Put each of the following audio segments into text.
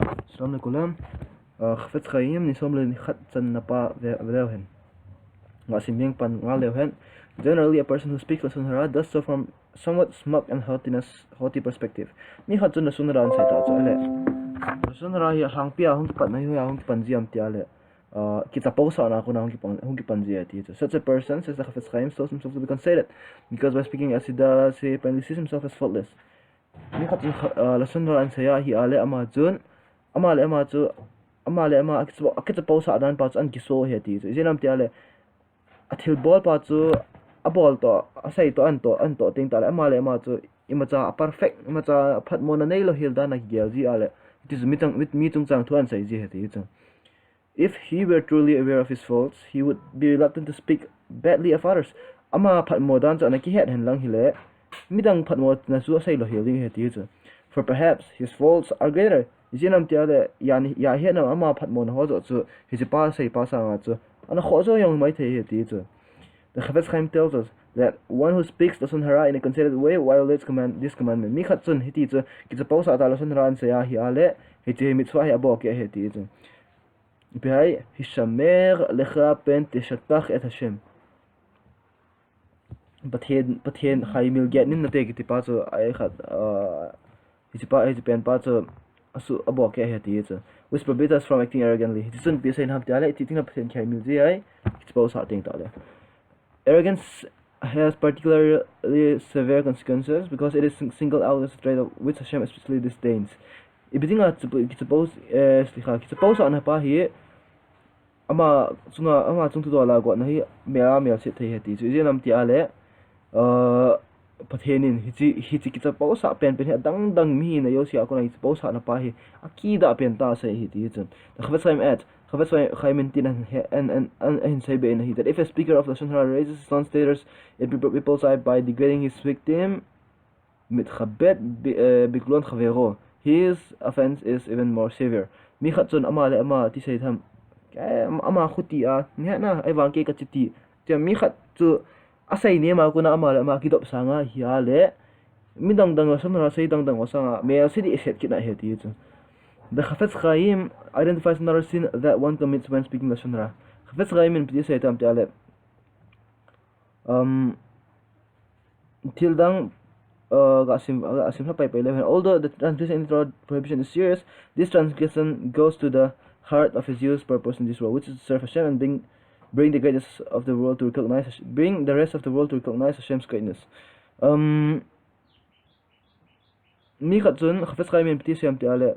Assalamu alaikum. Khafat khayim ni som le ni khat chan napa veleu hen. Nga simyeng pan nga leu hen. Generally, a person who speaks Lashon Hara does so from somewhat smug and haughty perspective. Ni khat chun Lashon Hara an sai ta cha le. Lashon Hara hi hang pia hong ki pan hi hong ki pan jiam tia le. Kita pausa na ko na hong ki pan ji ti. Such a person, says the Khafat khayim, shows himself to be considerate because by speaking as he does, he apparently sees himself as faultless. Ni khat chun Lashon Hara an sai ya hi ale ama chun amale ama akita pausa adan pa an kiso he ti zinam tiale athil ball pa chu a ball to asai to an to ting tale amale ama chu imacha perfect imacha phat mona nei lo hil da na gel ji ale it is mitang with me tung chang thuan sai ji he ti chu. If he were truly aware of his faults, he would be reluctant to speak badly of others. Ama phat mo dan cha na ki het hen lang hile midang phat mo na chu asai lo hil ding he ti chu. For perhaps his faults are greater. Zinam tiale yani ya he na ama phat mon ho zo chu hi pa sai pa sa nga chu ana kho zo yong mai the he ti chu. The Chafetz Chaim tells us that one who speaks Lashon Hara in a considered way violates this commandment. Mi khat chun hi ti chu ki chu pausa ta Lashon Hara an sa ya hi ale hi chi mitzvah hi abo ke he ti chu. Bihai hishamer lecha pen tishatach et Hashem. Pathen Chaimil get nin na te ki ti pa chu ai khat hi pen pa chu asu abo ke he ti chu which prohibits us from acting arrogantly. It isn't be saying ham tiale ti ting na pathen khai mil ji ai it's supposed to think tale. Arrogance has particularly severe consequences because it is singled out as a trait of which Hashem especially disdains. Ibidinga it's supposed it's supposed on pa hi ama chung tu do la go na hi mea se the he ti chu je nam tiale pathenin hi kita pausa pen dang mi na yo sia ko na pausa na pa hi akida pen ta sai hi ti chun the Chafetz Chaim tin and say be hi that if a speaker of Lashon Hara raises his own status it people's eye by degrading his victim mitchabet biklon chavero, his offense is even more severe. Mi khat chun ama ti sai tham ama khuti a nya na ai wang ke ka chiti te mi khat chu asai ne ma kuna ama ki dop sanga hi ale midang dang Lashon Hara sai dang wasanga me asidi set kina he ti chu. The Chafetz Chaim identifies another sin that one commits when speaking Lashon Hara. Chafetz Chaim in pdi sai tam te ale tildang asim pai 11. Although the transgression in prohibition is serious, this transgression goes to the heart of his use purpose in this world, which is to serve Hashem and bring the greatness of the world to recognize bring the rest of the world to recognize Hashem's greatness. Mi khat chun Chafetz Chaim in pdi sai te ale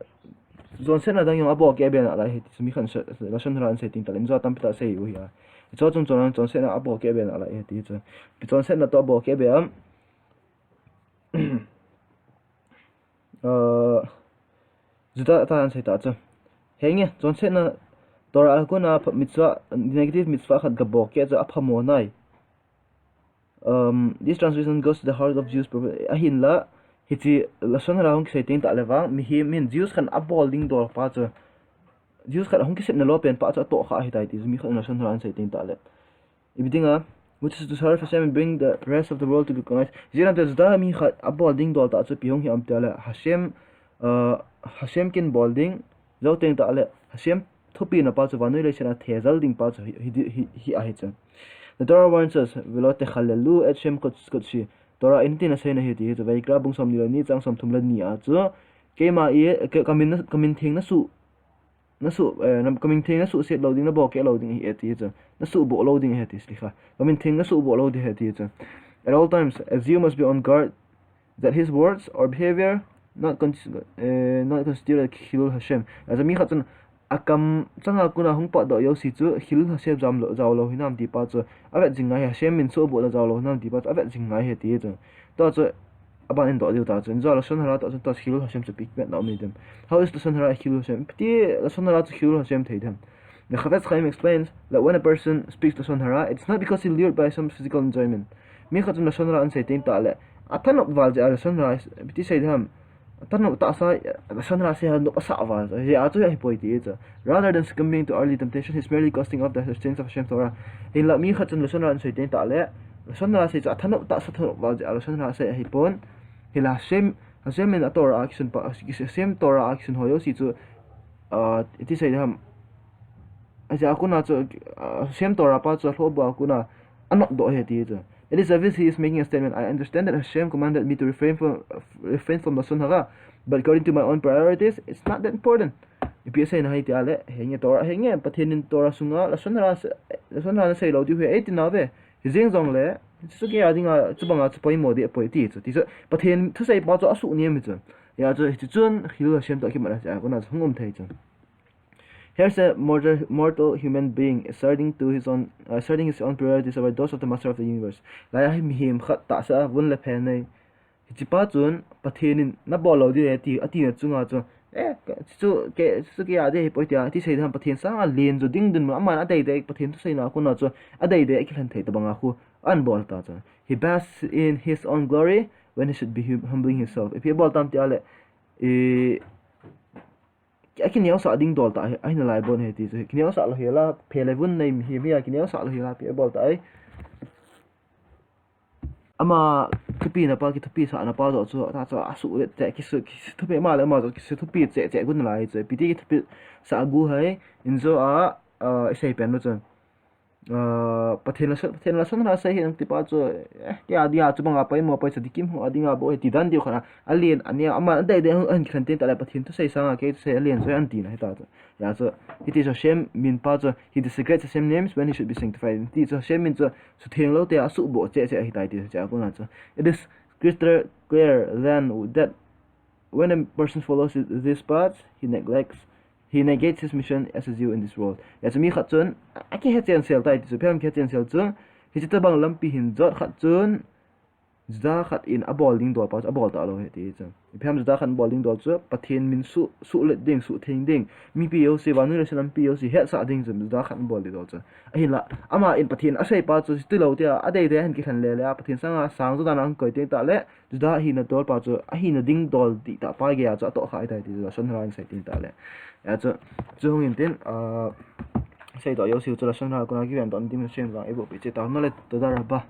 zon sen adang yong abo ke ben ala he ti mi khan Lashon Hara an sai ting talen zo tam pita sai u ya zo chung zon sen abo ke ben ala he ti chu pi zon sen na to abo ke be zuta ta an sai ta chu henge zon sen na tora ko na mitzvah negative mitzvah khat gabo ke zo aphamo nai this translation goes to the heart of Jews ahin la hiti Lashon Hara hong ki sai ting ta lewang mi hi min Jews khan abol ding dor pa chu Jews khan hong ki set na lo pen pa chu to kha hi tai ti mi khan Lashon Hara an sai ting ta le ibidinga which is to serve Hashem and bring the rest of the world to recognize jena te zda mi khat abol ding dor ta chu pi hong hi am ta le Hashem kin bolding zo ting ta le Hashem thopi na pa chu vanoi le sena thezal ding pa chu hi a hi chu. The Torah warns us velote khalelu et Shem kotshi Torah inti na sai na hi ti chu Vaikra bung som ni ni chang som thum la ni a chu ke ma e kamin thing na su kamin thing na su set loading na bo ke loading hi ti chu na su bo loading he ti slikha kamin thing na su bo loading he ti chu. At all times a Jew must be on guard that his words or behavior not considered Hilul Hashem. As a mi khat chun akam changa kuna hung pa do yo si chu Hilul Hashem jam lo jaw lo hinam ti pa chu avet jingai Hashem min so bo la jaw lo hinam ti pa chu avet jingai he ti chu to chu aban in do diu ta chu zo Lashon Hara ta chu to Hilul Hashem chu pik met na mi dem. How is Lashon Hara Hilul Hashem? Pti Lashon Hara chu Hilul Hashem thei dem. The Chafetz Chaim explains that when a person speaks Lashon Hara, it's not because he's lured by some physical enjoyment. Mi khat chun Lashon Hara an sai ting ta le athan op wal ja Lashon Hara pti sai dem athan ta sa Lashon Hara sai no sa wal ja chu hi poi ti chu rather than succumbing to early temptation he's merely casting off the restraints of Hashem's Torah. In la mi khat chun Lashon Hara an sai ting ta le Lashon Hara sai athan op ta sa than wal ja Lashon Hara sai hi pon hila Hashem in Torah action pa Hashem Torah action hoyo si chu ti sei ham aja akuna cho Hashem Torah pa cho hloba akuna anot do he ti cho. It is obvious he is making a statement. I understand that Hashem commanded me to refrain from Lashon Hara, but according to my own priorities, it's not that important. If you say na ti ale henge Torah henge pathin Torah sunga Lashon Hara sei lo di he 18 na ve hizing zong le so ke adinga chubanga chpoi mo de poi ti cho ti so pathin thu sei pa cho asu ni mi cho ya cho ti chun hil Hashem ta ki mara ja ko na hungum thai cho. Here's a mortal human being asserting his own priorities over those of the Master of the Universe. Lai him khat ta sa vun le phen nei. Chipa chun pathin na bolo di ati na chunga chu chu ke ade poitia ti sei dham pathin sa len jo ding din ma man adai dei pathin tu sei na ku na chu adai dei ki hlan thei ta banga khu an bol ta chu. He basks in his own glory when he should be humbling himself. If he bol tam ti ale kini sa ding dol ta ai na lai bon he ti kini sa lo hela phele vun nei hi mi kini sa lo hela pe bol ta ai ama thupi na pa ki thupi sa na pa zo chu ta cha asu le te ki su thupi ma le ma zo ki su thupi che gun lai che pi ti ki thupi sa gu hai in zo a sei pen no chu pathen la son na sai hin ti pa chu ya dia chu banga pai mo pai sa dikim ho adinga bo ti dan dio khana alien ania ama dai dai an khan ten ta la pathen tu sai sanga ke sai alien so an ti na ta ya so it is a shame min pa chu he disregards the same names when he should be sanctified. It is a shame min chu su theng lo te asu bo che hi tai ti cha ko na chu. It is crystal clear then that when a person follows this path he negates his mission as a Jew in this world. Ya chumi khat chun aki he chen sel tai chu phem khe chen sel chu hi chi tabang lampi hin jot khat chun zda khat in a bowling dol pa a ball ta lo he ti chu phem zda khan bowling dol chu pathin min su le ding su thing ding mi pi yo se wanu le sanam pi yo si he sa ding chu zda khan ball dol chu a hin la ama in pathin a sei pa chu ti lo te a dei de han ki khan le le pathin sanga sang zu da nang koi te ta le zda hi na dol pa chu a hi na ding dol ti ta pa ge ya chu to khai tai ti la son ran sai tin ta le ya chu hong in tin sei to yo siu chu la son ha ko na ki ven don dim shem ga e bo pi che ta no le to da ra ba